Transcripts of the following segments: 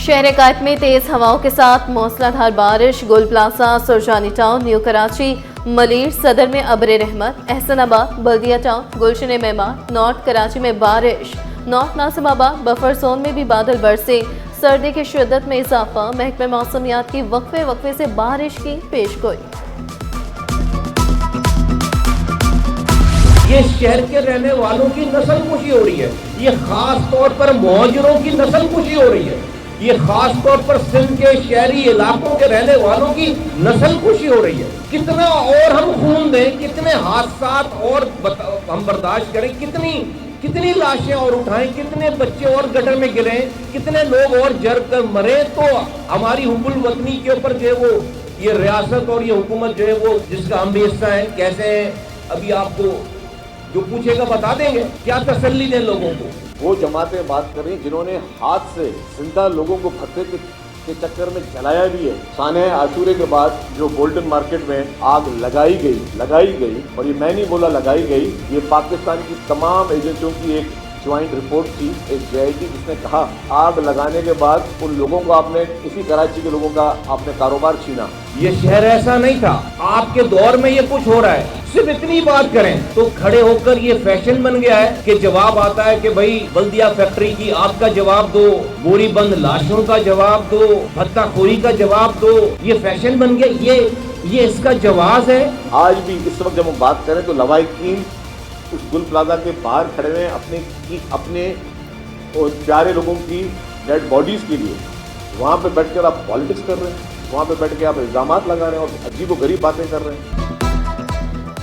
शहर कायद में तेज हवाओं के साथ मूसलाधार बारिश। गुल plaza, Surjani town, new Karachi, Malir सदर में अबरे रहमत, एहसनाबाद, बल्दिया टाउन, गुलशन मेहमान, नॉर्थ कराची में बारिश। नॉर्थ नासिमाबाद बफर जोन में भी बादल बरसे। सर्दी की शिद्दत में इजाफा। महकमे मौसमियात की वक्फे से बारिश की पेशगोई। ये शहर के रहने वालों की नस्लकुशी हो रही है। ये खास तौर पर मुहाजिरों की नस्लकुशी हो रही है। ये खास तौर पर सिंध के शहरी इलाकों के रहने वालों की नस्लकुशी हो रही है। कितना और हम खून दें, कितने हादसात और हम बर्दाश्त करें, कितनी लाशें और उठाएं, कितने बच्चे और गटर में गिरे, कितने लोग और जर कर मरे, तो हमारी हुब्बुल वतनी के ऊपर जो है वो ये रियासत और ये हुकूमत जो है वो जिसका हम भी हिस्सा है, कैसे है अभी आपको जो पूछेगा बता देंगे। क्या तसल्ली दें लोगों को। वो जमातें बात करें जिन्होंने हाथ से जिंदा लोगों को भत्ते के चक्कर में जलाया भी है। साने आशूरे के बाद जो गोल्डन मार्केट में आग लगाई गई, और ये मैं नहीं बोला लगाई गई, ये पाकिस्तान की तमाम एजेंसियों की एक ज्वाइंट रिपोर्ट थी, एक JIT, जिसने कहा आग लगाने के बाद उन लोगों को आपने, इसी कराची के लोगों का आपने कारोबार छीना। ये शहर ऐसा नहीं था। आपके दौर में ये कुछ हो रहा है। सिर्फ इतनी बात करें तो खड़े होकर ये फैशन बन गया है कि जवाब आता है कि भाई बल्दिया फैक्ट्री की आग का जवाब दो, बोरी बंद लाशों का जवाब दो, भत्ताखोरी का जवाब दो। ये फैशन बन गया। ये इसका जवाब है। आज भी इस वक्त जब हम बात करें तो लवाहिकीन उस गुल प्लाजा के बाहर खड़े हुए अपने और प्यारे लोगों की डेड बॉडीज के लिए। वहाँ पे बैठकर आप पॉलिटिक्स कर रहे हैं, वहाँ पे बैठ के आप इल्जामात लगा रहे हैं और अजीबोगरीब बातें कर रहे हैं।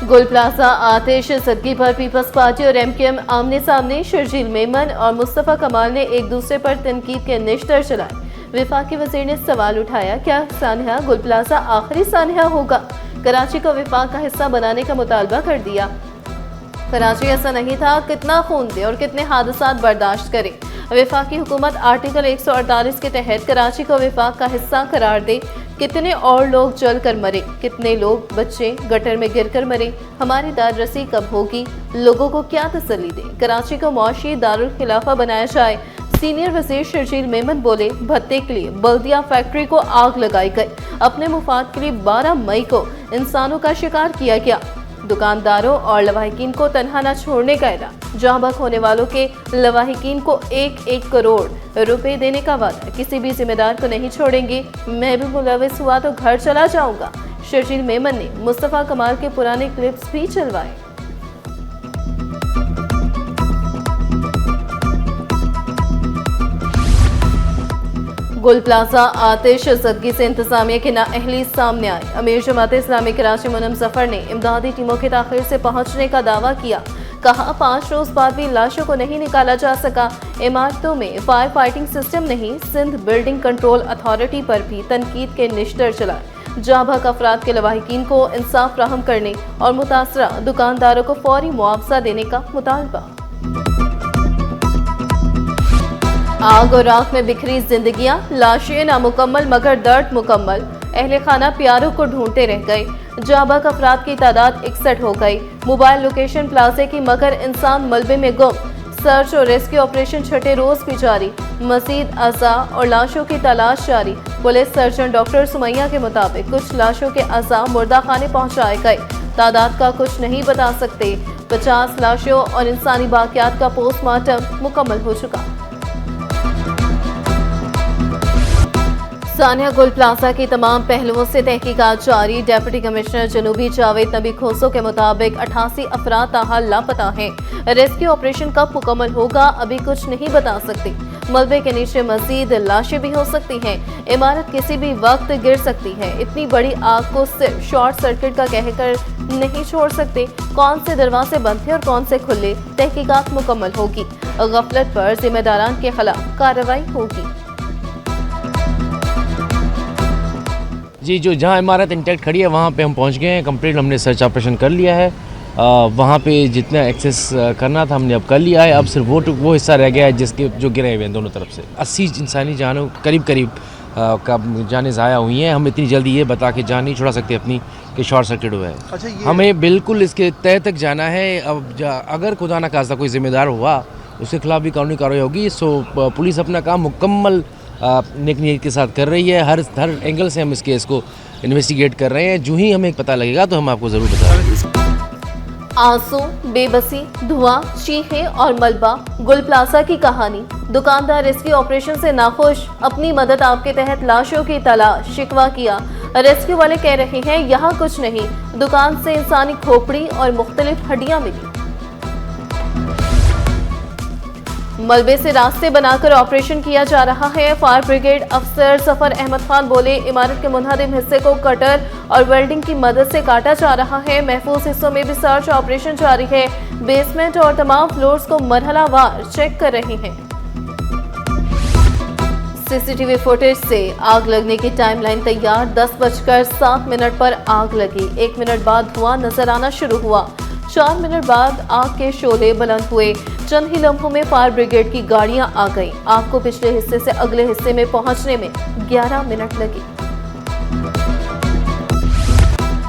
गुल प्लाजा आतिश सदगी पर पीपल्स पार्टी और MKM आमने सामने। शर्जील मेमन और मुस्तफ़ा कमाल ने एक दूसरे पर तनकीद के निश्तर चलाए। वफाकी वजीर ने सवाल उठाया, क्या सानहा गुल प्लाजा आखिरी सानहा होगा? कराची को वफाक का हिस्सा बनाने का मुतालबा कर दिया। कराची ऐसा नहीं था, कितना खून दे और कितने हादसात बर्दाश्त करे। वफाकी हुकूमत आर्टिकल 148 के तहत कराची को वफाक का हिस्सा करार दे। कितने और लोग जल कर मरे, कितने लोग बच्चे गटर में गिर कर मरे। हमारी दाद रसी कब होगी? लोगों को क्या तसल्ली दे? कराची को मुआशी दारुल खिलाफा बनाया जाए। सीनियर वजीर शर्जील मेमन बोले, भत्ते के लिए बल्दिया फैक्ट्री को आग लगाई गई। अपने मुफाद के लिए 12 मई को इंसानों का शिकार किया गया। दुकानदारों और लवाहिकीन को तनहा न छोड़ने का ऐलान। जहाँ बक होने वालों के लवाहिकीन को 1-1 करोड़ रुपए देने का वादा। किसी भी जिम्मेदार को नहीं छोड़ेंगे। मैं भी मुलविस हुआ तो घर चला जाऊंगा। शर्जील मेमन ने मुस्तफ़ा कमाल के पुराने क्लिप्स भी चलवाए। गुल प्लाजा आतिश सदगी से इंतजामिया की नाअहली सामने आई। अमीर जमात इस्लामी कराची मुनम जफर ने इमदादी टीमों के ताखिर से पहुंचने का दावा किया। कहा 5 रोज बाद भी लाशों को नहीं निकाला जा सका। इमारतों में फायर फाइटिंग सिस्टम नहीं। सिंध बिल्डिंग कंट्रोल अथॉरिटी पर भी तनकीद के निश्तर चलाए। जाबक अफराद के लवाहिकीन को इंसाफ फ्राहम करने और मुतासरा दुकानदारों को फौरी मुआवजा देने का मुतालबा। आग और राख में बिखरी जिंदगियां, लाशें नामुकम्मल मगर दर्द मुकम्मल। अहले खाना प्यारों को ढूंढते रह गए। जाबाक अफराद की तादाद 61 हो गई। मोबाइल लोकेशन प्लाजे की मगर इंसान मलबे में गुम। सर्च और रेस्क्यू ऑपरेशन छठे रोज भी जारी। मजीद अज़ा और लाशों की तलाश जारी। पुलिस सर्जन डॉक्टर सुमैया के मुताबिक कुछ लाशों के अज़ा मुर्दा खाने पहुंचाए गए। तादाद का कुछ नहीं बता सकते। 50 लाशों और इंसानी बाकियात का पोस्टमार्टम मुकम्मल हो चुका। सानिया गुल प्लाजा की तमाम पहलुओं से तहकीकात जारी। डिप्टी कमिश्नर जनूबी जावेद नबी खोसो के मुताबिक 88 अफराद ताहाल लापता हैं। रेस्क्यू ऑपरेशन कब मुकम्मल होगा अभी कुछ नहीं बता सकते। मलबे के नीचे मजीद लाशें भी हो सकती हैं। इमारत किसी भी वक्त गिर सकती है। इतनी बड़ी आग को सिर्फ शॉर्ट सर्किट का कहकर नहीं छोड़ सकते। कौन से दरवाजे बंद थे और कौन से खुले, तहकीकात मुकम्मल होगी। गफलत पर जिम्मेदारान के खिलाफ कार्रवाई होगी। जी, जो जहाँ इमारत इंटैक्ट खड़ी है वहाँ पे हम पहुँच गए हैं। कंप्लीट हमने सर्च ऑपरेशन कर लिया है। वहाँ पे जितना एक्सेस करना था हमने अब कर लिया है। अब सिर्फ वो हिस्सा रह गया है जिसके जो गिरे हुए हैं दोनों तरफ से। 80 इंसानी जानों करीब का जाने ज़ाया हुई हैं। हम इतनी जल्दी ये बता के जान नहीं छुड़ा सकते अपनी कि शॉर्ट सर्किट हुआ है। अच्छा, हमें बिल्कुल इसके तय तक जाना है। अब अगर खुदा न खास्ता कोई जिम्मेदार हुआ उसके खिलाफ भी कानूनी कार्रवाई होगी। सो पुलिस अपना काम मुकम्मल नेक नीयत के साथ कर रही है। हर एंगल से हम इस केस को इन्वेस्टिगेट कर रहे हैं। जो ही हमें पता लगेगा तो हम आपको ज़रूर बताएंगे। आंसू, बेबसी, धुआं, चीखें और मलबा, गुल प्लाजा की कहानी। दुकानदार रेस्क्यू ऑपरेशन से नाखुश, अपनी मदद आपके तहत लाशों की तलाश, शिकवा किया। रेस्क्यू वाले कह रहे हैं यहाँ कुछ नहीं, दुकान से इंसानी खोपड़ी और मुख्तलिफ हड्डियां मिली। मलबे से रास्ते बनाकर ऑपरेशन किया जा रहा है। फायर ब्रिगेड अफसर सफर अहमद खान बोले, इमारत के मुनहदिम हिस्से को कटर और वेल्डिंग की मदद से काटा जा रहा है। महफूज हिस्सों में भी सर्च ऑपरेशन जारी है। बेसमेंट और तमाम फ्लोर्स को मरहलावार चेक कर रहे हैं। सीसीटीवी फुटेज से आग लगने की टाइमलाइन तैयार। 10:07 पर आग लगी। 1 मिनट बाद धुआं नजर आना शुरू हुआ। 4 मिनट बाद आग के शोले बुलंद हुए। चंद ही लम्हों में फायर ब्रिगेड की गाड़ियां आ गईं। आग को पिछले हिस्से से अगले हिस्से में पहुंचने में 11 मिनट लगे।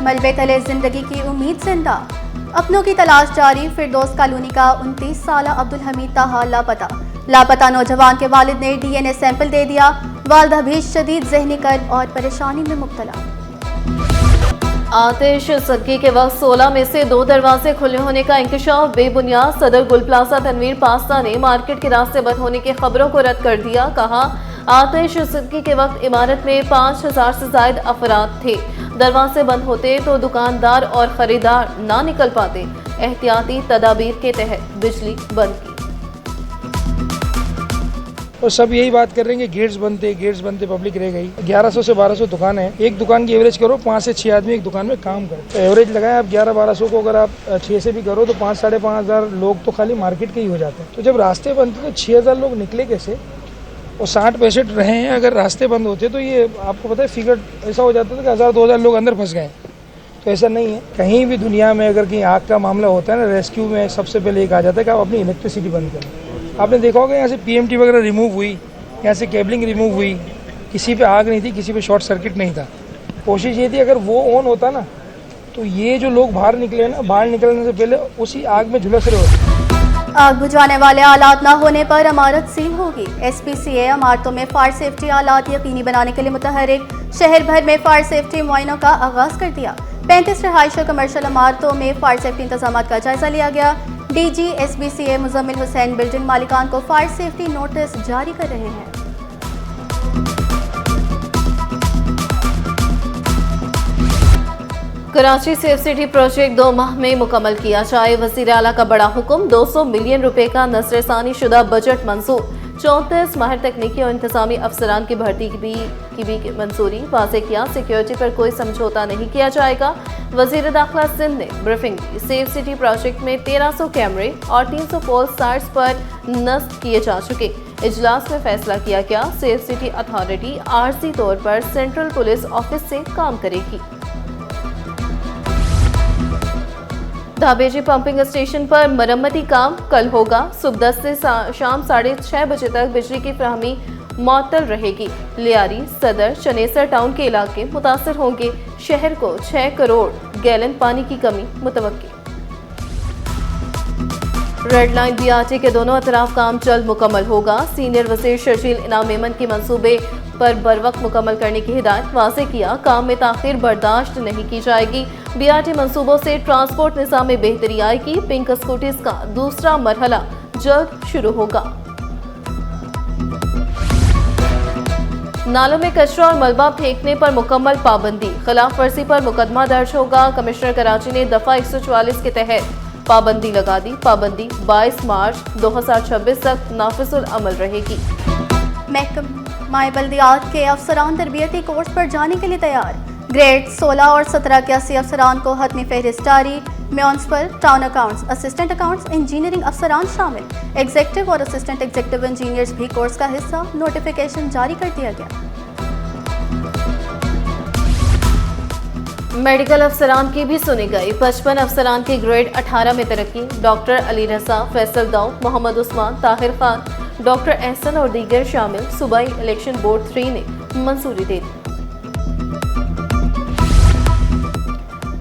मलबे तले जिंदगी की उम्मीद जिंदा, अपनों की तलाश जारी। फिरदौस कॉलोनी का 29 साला अब्दुल हमीद ताहा लापता नौजवान के वालिद ने DNA सैंपल दे दिया। वालदा भी शदीद ज़हनी कर्ब और परेशानी में मुब्तला। आतिश सदकी के वक्त 16 में से 2 दरवाजे खुले होने का इंकशाफ बेबुनियाद। सदर गुल प्लाजा तनवीर पास्ता ने मार्केट के रास्ते बंद होने की खबरों को रद्द कर दिया। कहा, आतिश सदकी के वक्त इमारत में 5000 से ज्यादा अफराद थे। दरवाजे बंद होते तो दुकानदार और खरीदार ना निकल पाते। एहतियाती तदाबीर के तहत बिजली बंद की। और सब यही बात कर रहे हैं कि गेट्स बनते पब्लिक रह गई। 1100 से 1200 दुकान है। एक दुकान की एवरेज करो 5 से 6 आदमी एक दुकान में काम करें, तो एवरेज लगाए आप 1100-1200 को। अगर आप 6 से भी करो तो 5-5,500 लोग तो खाली मार्केट के ही हो जाते हैं। तो जब रास्ते बनते तो 6000 लोग निकले कैसे? और 60-65 रहे हैं। अगर रास्ते बंद होते तो ये आपको पता है फिगर ऐसा हो जाता था कि 1000-2000 लोग अंदर फंस गए। तो ऐसा नहीं है। कहीं भी दुनिया में अगर कहीं आग का मामला होता है ना, रेस्क्यू में सबसे पहले एक आ जाता है कि आप अपनी इलेक्ट्रिसिटी बंद करें। आपने देखा होगा यहाँ से PMT वगैरह रिमूव हुई, यहाँ से केबलिंग रिमूव हुई, किसी पे आग नहीं थी, किसी पे शॉर्ट सर्किट नहीं था। कोशिश ये थी अगर वो ऑन होता ना तो ये जो लोग बाहर निकले ना, बाहर निकलने से पहले उसी आग में झुलस रहे होते। आग बुझाने वाले आलात न होने पर इमारत सील होगी। SPCA इमारतों में फायर सेफ्टी आलात यकीनी बनाने के लिए मुतहरिक। शहर भर में फायर सेफ्टी मुआयनों का आगाज कर दिया। 35 रहायशी कमर्शियल इमारतों में फायर सेफ्टी इंतजाम का जायजा लिया गया। DG SPCA Muzammil Hussain building मालिकान को फायर सेफ्टी नोटिस जारी कर रहे हैं। कराची सेफ सिटी प्रोजेक्ट 2 माह में मुकम्मल किया जाए। वज़ीर आला का बड़ा हुक्म। 200 मिलियन रुपए का नज़रसानी शुदा बजट मंजूर। 34 माहिर तकनीकी और इंतजामी अफसरान की भर्ती की भी मंजूरी। वाज़े किया, सिक्योरिटी पर कोई समझौता नहीं किया जाएगा। वज़ीर दाखिला सिंध ने ब्रीफिंग दी। सेफ सिटी प्रोजेक्ट में 1300 कैमरे और 300 पोल साइट्स पर नस्ब किए जा चुके। इजलास में फैसला किया गया, सेफ सिटी अथॉरिटी आर्जी तौर पर सेंट्रल पुलिस ऑफिस से काम करेगी। धाबेजी पंपिंग स्टेशन पर मरम्मती काम कल होगा। सुबह 10 से शाम 6:30 बजे तक बिजली की फराहमी मुअत्तल रहेगी। लियारी, सदर, चनेसर टाउन के इलाके मुतासर होंगे। शहर को 6 करोड़ गैलन पानी की कमी मुतवक्की। रेड लाइन BRT के दोनों अतराफ काम जल्द मुकम्मल होगा। सीनियर वज़ीर शर्जील इनाम मेमन के मंसूबे पर बरवक्त मुकम्मल करने की हिदायत। वाज़े किया, काम में ताख़ीर बर्दाश्त नहीं की जाएगी। BRT मंसूबों से ट्रांसपोर्ट निज़ाम में बेहतरी आएगी। पिंक स्कूटीज का दूसरा मरहला जल्द शुरू होगा। नालों में कचरा और मलबा फेंकने पर मुकम्मल पाबंदी। खिलाफ वर्जी पर मुकदमा दर्ज होगा। कमिश्नर कराची ने दफ़ा 144 के तहत पाबंदी लगा दी। पाबंदी 22 मार्च 2026 तक नाफिजुल अमल रहेगी। महकमा बल्दियात के अफसरान तरबियती कोर्स पर जाने के लिए तैयार। ग्रेड 16 और 17 के 80 अफसरान को हतमी फहरिस्त जारी। Municipal, town accounts, assistant accounts, engineering अफसरान शामिल। एग्जीक्यूटिव और असिस्टेंट एग्जीक्यूटिव इंजीनियर्स भी कोर्स का हिस्सा। नोटिफिकेशन जारी कर दिया गया। मेडिकल अफसरान की भी सुनी गई। 55 अफसरान की ग्रेड 18 में तरक्की। डॉक्टर अली रजा, फैसल दाऊद, मोहम्मद उस्मान, ताहिर खान, डॉक्टर एहसन और दीगर शामिल। सूबाई इलेक्शन बोर्ड 3 ने मंजूरी दे दी।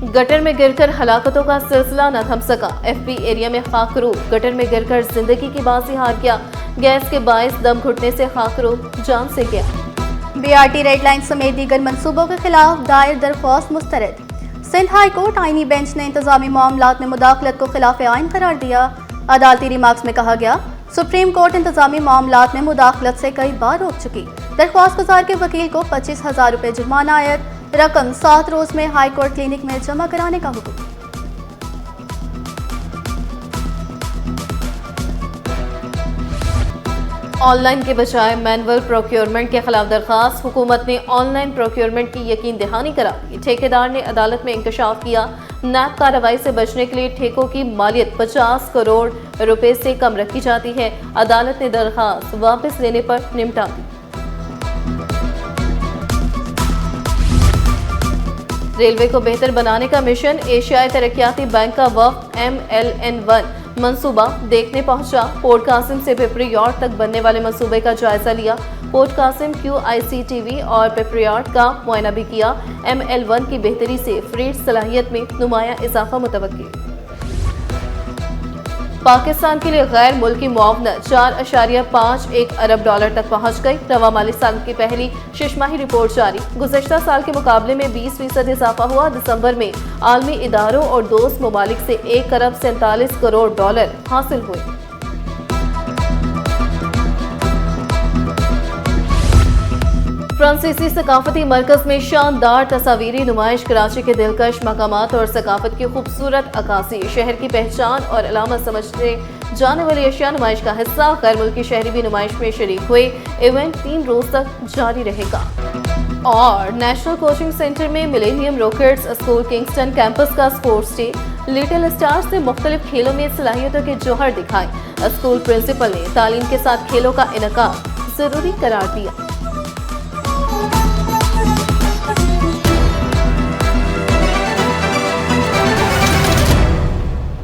गटर में गिरकर हलाकतों का सिलसिला न थम सका। FB एरिया में खाकरू गटर में गिरकर जिंदगी की बाजी हार गया। गैस के बायस दम घुटने से खाकरो जान से गया। BRT रेड लाइन समेत दीगर मंसूबों के खिलाफ दायर दरख्वास्त मुस्तरद। सिंध हाई कोर्ट आईनी बेंच ने इंतजामी मामलात में मुदाखलत को खिलाफ आइन करार दिया। अदालती रिमार्क्स में कहा गया, सुप्रीम कोर्ट इंतजामी मामलात में मुदाखलत से कई बार रोक चुकी। दरख्वास्त गुजार के वकील को 25,000 रुपये जुर्माना आयत, रकम 7 रोज में हाई कोर्ट क्लिनिक में जमा कराने का हुक्म। ऑनलाइन के बजाय मैनुअल प्रोक्योरमेंट के खिलाफ दरखास्त। हुकूमत ने ऑनलाइन प्रोक्योरमेंट की यकीन दहानी करा दी। ठेकेदार ने अदालत में इंकशाफ किया। नैब कार्रवाई से बचने के लिए ठेकों की मालियत 50 करोड़ रुपए से कम रखी जाती है। अदालत ने दरखास्त वापस लेने पर निपटा दी। रेलवे को बेहतर बनाने का मिशन। एशियाई तरक्याती बैंक का वफ्द MLN1 मंसूबा देखने पहुंचा। पोर्ट कासिम से पिपरी यार्ड तक बनने वाले मंसूबे का जायजा लिया। पोर्ट कासिम QICTV और पिपरी यार्ड का मुआयना भी किया। ML1 की बेहतरी से फ्रीट सलाहियत में नुमाया इजाफा मुतवक्की। पाकिस्तान के लिए गैर मुल्की मुआवनत 4.51 अरब डॉलर तक पहुंच गई। रवा माली साल की पहली शिशमाही रिपोर्ट जारी। गुज़श्ता साल के मुकाबले में 20% इजाफा हुआ। दिसंबर में आलमी इदारों और दोस्त ममालिक से 1 अरब 47 करोड़ डॉलर हासिल हुए। फ्रांसीसी सकाफती मरकज में शानदार तस्वीरी नुमाइश। कराची के दिलकश मकामात और सकाफत की खूबसूरत अक्कासी, शहर की पहचान और अलामत समझने जाने वाली अशिया नुमाइश का हिस्सा। गैर मुल्की शहरी भी नुमाइश में शरीक हुए। इवेंट 3 रोज तक जारी रहेगा। और नेशनल कोचिंग सेंटर में millennium rockets school Kingston campus का स्पोर्ट्स डे। लिटिल स्टार्स ने मुख्तलिफ खेलों में सलाहियतों के जौहर दिखाए। स्कूल प्रिंसिपल ने तालीम के साथ खेलों का इनका जरूरी करार दिया।